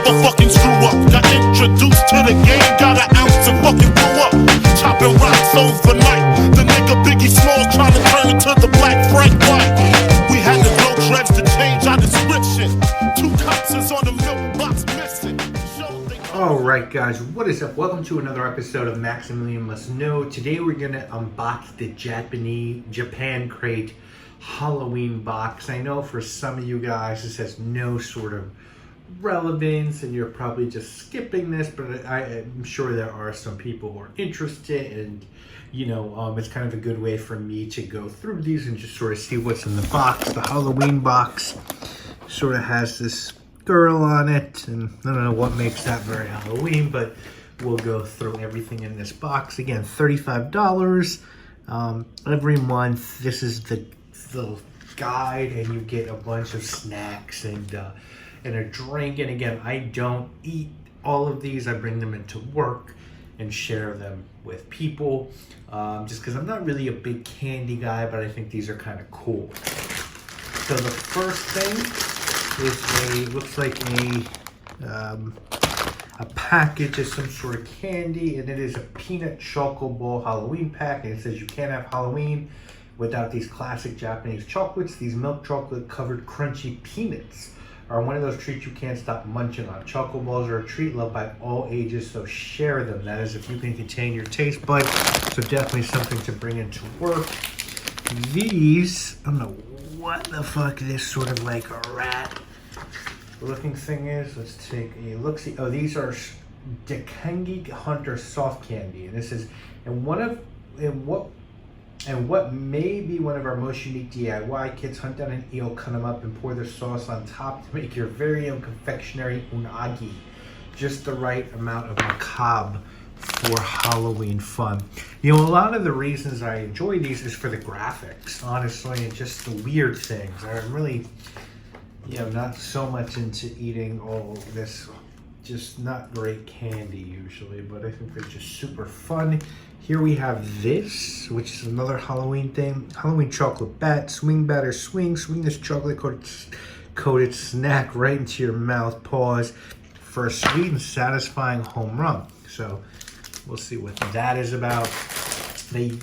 a fucking screw up. Got introduced to the game, got an ounce and fucking blew up. Chopping rocks overnight. The nigga Biggie Smalls trying to turn into the Black Frank White. We had to grow dreads to change our description. 2 cops is on the milk box missing. Alright guys, what is up? Welcome to another episode of Maximilian Must Know. Today we're going to unbox the Japan Crate Halloween box. I know for some of you guys this has no sort of relevance and you're probably just skipping this, but I'm sure there are some people who are interested, and you know, it's kind of a good way for me to go through these and just sort of see what's in the box. The Halloween box sort of has this girl on it, and I don't know what makes that very Halloween, but we'll go through everything in this box. Again, $35 every month. This is the little guide, and you get a bunch of snacks and a drink. And again, I don't eat all of these. I bring them into work and share them with people, just because I'm not really a big candy guy, but I think these are kind of cool. So the first thing is looks like a package of some sort of candy, and it is a peanut chocolate ball Halloween pack, and it says you can't have Halloween without these classic Japanese chocolates. These milk chocolate covered crunchy peanuts are one of those treats you can't stop munching on. Chocolate balls are a treat loved by all ages, so share them. That is if you can contain your taste buds, so definitely something to bring into work. These, I don't know what the fuck this sort of like a rat looking thing is. Let's take a look. See, oh, these are Dekangi Hunter soft candy, and this is what may be one of our most unique DIY kits. Hunt down an eel, cut them up, and pour the sauce on top to make your very own confectionery unagi. Just the right amount of macabre for Halloween fun. You know, a lot of the reasons I enjoy these is for the graphics, honestly, and just the weird things. I'm really, you know, not so much into eating all this just not great candy usually, but I think they're just super fun. Here we have this, which is another Halloween thing. Halloween chocolate bat, swing batter, swing this chocolate coated snack right into your mouth. Pause for a sweet and satisfying home run. So we'll see what that is about. They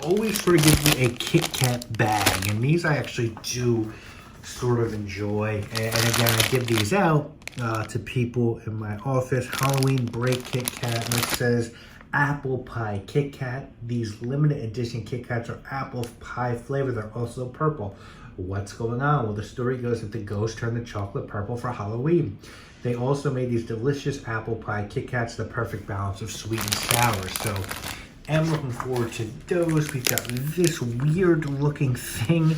always sort of give you a Kit Kat bag, and these I actually do sort of enjoy. And again, I give these out to people in my office. Halloween break Kit Kat, and it says apple pie Kit Kat. These limited edition Kit Kats are apple pie flavor. They're also purple. What's going on? Well, the story goes that the ghost turned the chocolate purple for Halloween. They also made these delicious apple pie Kit Kats, the perfect balance of sweet and sour. So I'm looking forward to those. We've got this weird looking thing,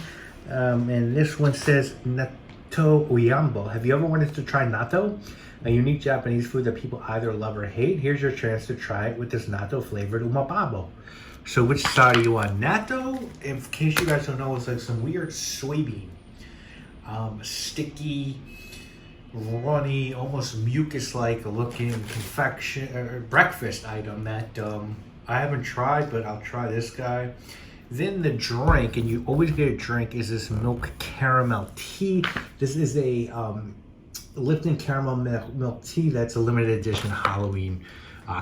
and this one says natto uyambo. Have you ever wanted to try natto? A unique Japanese food that people either love or hate. Here's your chance to try it with this natto flavored umababo. So which side are you on? Natto, in case you guys don't know, it's like some weird soybean, sticky, runny, almost mucus-like looking confection or breakfast item that I haven't tried, but I'll try this guy. Then the drink, and you always get a drink, is this milk caramel tea. This is a Lipton caramel milk tea that's a limited edition Halloween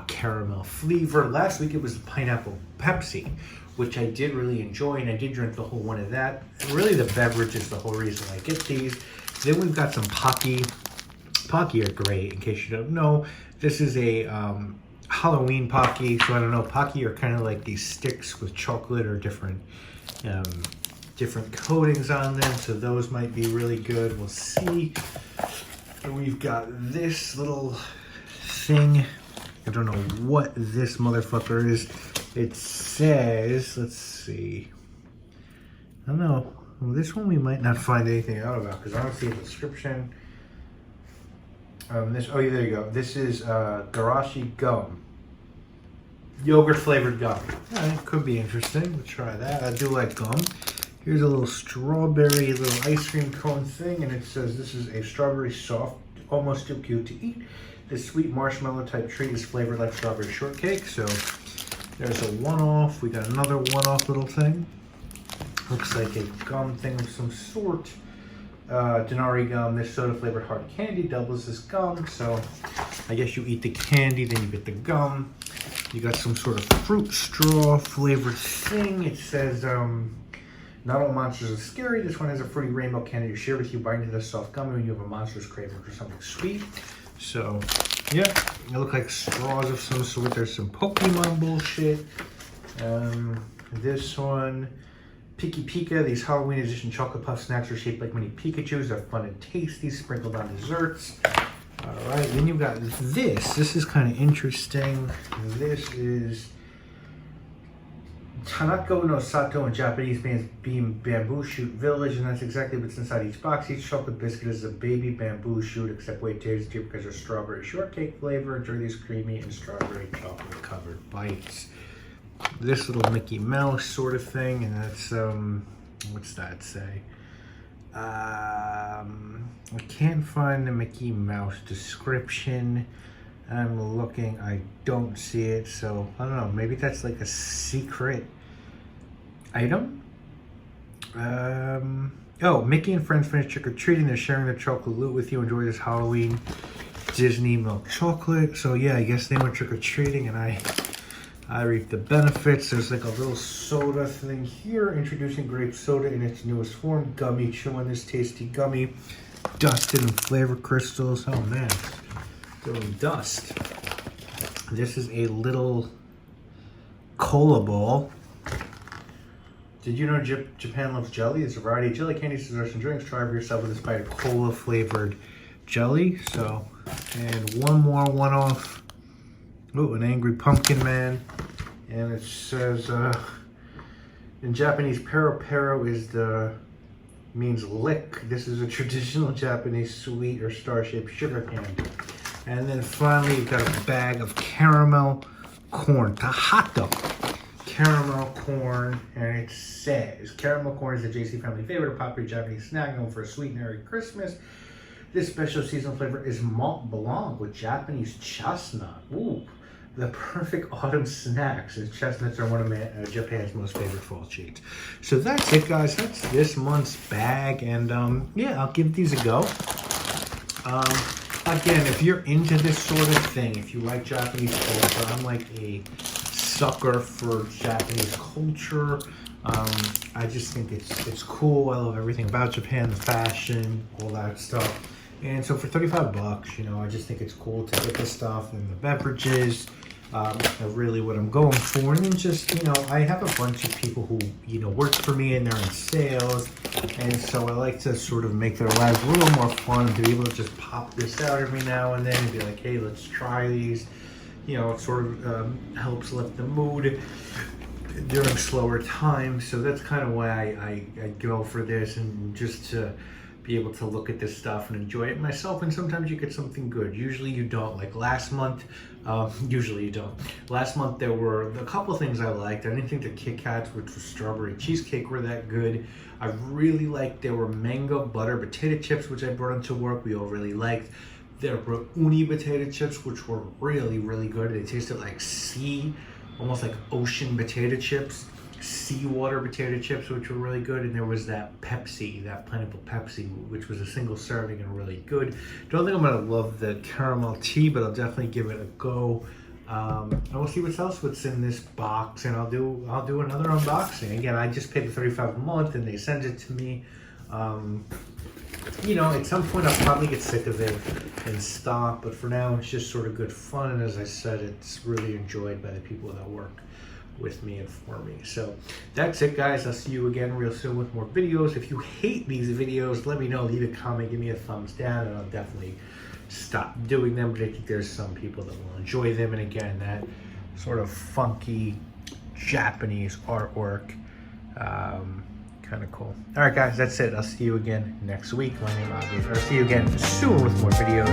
caramel flavor. Last week it was the pineapple Pepsi, which I did really enjoy, and I did drink the whole one of that. Really, the beverage is the whole reason I get these. Then we've got some Pocky. Pocky are great, in case you don't know. This is a Halloween Pocky, so I don't know. Pocky are kind of like these sticks with chocolate or different coatings on them, so those might be really good. We'll see. And we've got this little thing. I don't know what this motherfucker is. It says, let's see. I don't know. Well, this one we might not find anything out about because I don't see a description. Oh, yeah, there you go. This is Garashi gum. Yogurt flavored gum. Yeah, it could be interesting. We'll try that. I do like gum. Here's a little strawberry little ice cream cone thing, and it says this is a strawberry soft, almost too cute to eat. This sweet marshmallow type treat is flavored like strawberry shortcake. So there's a one-off. We got another one-off little thing. Looks like a gum thing of some sort. Denari gum. This soda flavored hard candy doubles as gum. So I guess you eat the candy, then you get the gum. You got some sort of fruit straw flavored thing. It says, not all monsters are scary. This one has a fruity rainbow candy to share with you, biting to the soft gummy when you have a monster's craving for something sweet. So, yeah, they look like straws of some sort. There's some Pokemon bullshit. This one, Piki Pika. These Halloween edition chocolate puff snacks are shaped like mini Pikachus. They're fun and tasty, sprinkled on desserts. All right, then you've got this. This is kind of interesting. This is Tanako no Sato in Japanese means being bamboo shoot village, and that's exactly what's inside each box. Each chocolate biscuit is a baby bamboo shoot, except way tastier because they're strawberry shortcake flavor. Enjoy these creamy and strawberry chocolate covered bites. This little Mickey Mouse sort of thing, and that's what's that say? I can't find the Mickey Mouse description. I'm looking, I don't see it, so I don't know, maybe that's like a secret item? Oh, Mickey and friends finish trick-or-treating. They're sharing their chocolate loot with you. Enjoy this Halloween Disney milk chocolate. So yeah, I guess they went trick-or-treating and I reaped the benefits. There's like a little soda thing here, introducing grape soda in its newest form. Gummy, chewing this tasty gummy. Dusted and flavor crystals. Oh man, doing dust. This is a little cola ball. Did you know Japan loves jelly? It's a variety of jelly candies, desserts, and drinks. Try for yourself with this bite of cola flavored jelly. So, and one more one-off. Oh, an angry pumpkin man. And it says, in Japanese, pero means lick. This is a traditional Japanese sweet or star-shaped sugar candy. And then finally, you've got a bag of caramel corn, tahato. Caramel corn, and it says, caramel corn is a JC family favorite, a popular Japanese snack known for a sweet and airy Christmas. This special seasonal flavor is Mont Blanc with Japanese chestnut. Ooh. The perfect autumn snacks, and chestnuts are one of Japan's most favorite fall treats. So that's it, guys. That's this month's bag, and yeah, I'll give these a go. Again, if you're into this sort of thing, if you like Japanese culture, I'm like a sucker for Japanese culture. I just think it's cool. I love everything about Japan, the fashion, all that stuff. And so for 35 bucks, you know, I just think it's cool to get this stuff and the beverages, really what I'm going for. And then just, you know, I have a bunch of people who, you know, work for me and they're in sales. And so I like to sort of make their lives a little more fun, to be able to just pop this out every now and then and be like, hey, let's try these. You know, it sort of helps lift the mood during slower times. So that's kind of why I go for this, and just to be able to look at this stuff and enjoy it myself. And sometimes you get something good. Usually you don't. Like last month, usually you don't. Last month there were a couple of things I liked. I didn't think the Kit Kats, which was strawberry cheesecake, were that good. I really liked, there were mango butter potato chips, which I brought into work. We all really liked. There were uni potato chips, which were really, really good. They tasted like sea, almost like ocean potato chips. Seawater potato chips, which were really good. And there was that Pepsi, that Plentiful Pepsi, which was a single serving and really good. Don't think I'm gonna love the caramel tea, but I'll definitely give it a go. And we'll see what's in this box, and I'll do another unboxing. Again, I just paid the $35 a month, and they sent it to me. You know, at some point I'll probably get sick of it and stop, but for now it's just sort of good fun. And as I said, it's really enjoyed by the people that work with me and for me. So that's it, guys. I'll see you again real soon with more videos. If you hate these videos, let me know. Leave a comment, give me a thumbs down, and I'll definitely stop doing them. But I think there's some people that will enjoy them. And again, that sort of funky Japanese artwork, kind of cool. All right, guys, that's it. I'll see you again next week. My name is Avi. I'll see you again soon with more videos.